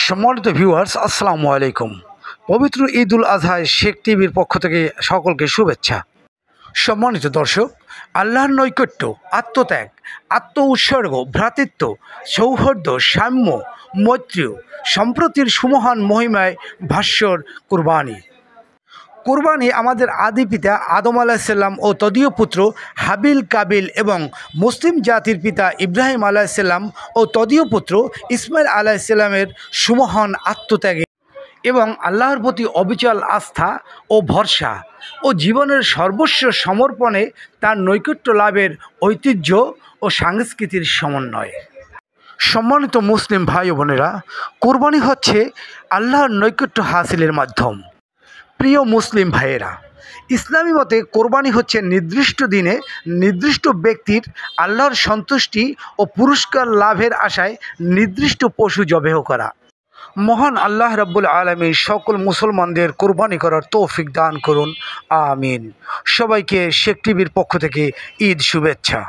সম্মানিত ভিউয়ার্স, আসসালামু আলাইকুম। পবিত্র ঈদ উল আজহায় শেখ টিভির পক্ষ থেকে সকলকে শুভেচ্ছা। সম্মানিত দর্শক, আল্লাহর নৈকট্য, আত্মত্যাগ, আত্ম উৎসর্গ, ভ্রাতৃত্ব, সৌহার্দ্য, সাম্য, মৈত্রী, সম্প্রতির সুমহান মহিমায় ভাস্বর কুরবানি। কুরবানি আমাদের আদি পিতা আদম আলাইসাল্লাম ও তদীয় পুত্র হাবিল কাবিল এবং মুসলিম জাতির পিতা ইব্রাহিম আলাইসাল্লাম ও তদীয় পুত্র ইসমাইল আলাইসাল্লামের সুমহান আত্মত্যাগে এবং আল্লাহর প্রতি অবিচল আস্থা ও ভরসা ও জীবনের সর্বস্ব সমর্পণে তার নৈকট্য লাভের ঐতিহ্য ও সংস্কৃতির সমন্বয়। সম্মানিত মুসলিম ভাই ও বোনেরা, কুরবানি হচ্ছে আল্লাহর নৈকট্য হাসিলের মাধ্যম। প্রিয় মুসলিম ভাইয়েরা, ইসলামী মতে কোরবানি হচ্ছে নির্দিষ্ট দিনে নির্দিষ্ট ব্যক্তির আল্লাহর সন্তুষ্টি ও পুরস্কার লাভের আশায় নির্দিষ্ট পশু জবেহ করা। মহান আল্লাহ রাব্বুল আলামিন সকল মুসলমানদের কোরবানি করার তৌফিক দান করুন, আমিন। সবাইকে শেখ টিভির পক্ষ থেকে ঈদ শুভেচ্ছা।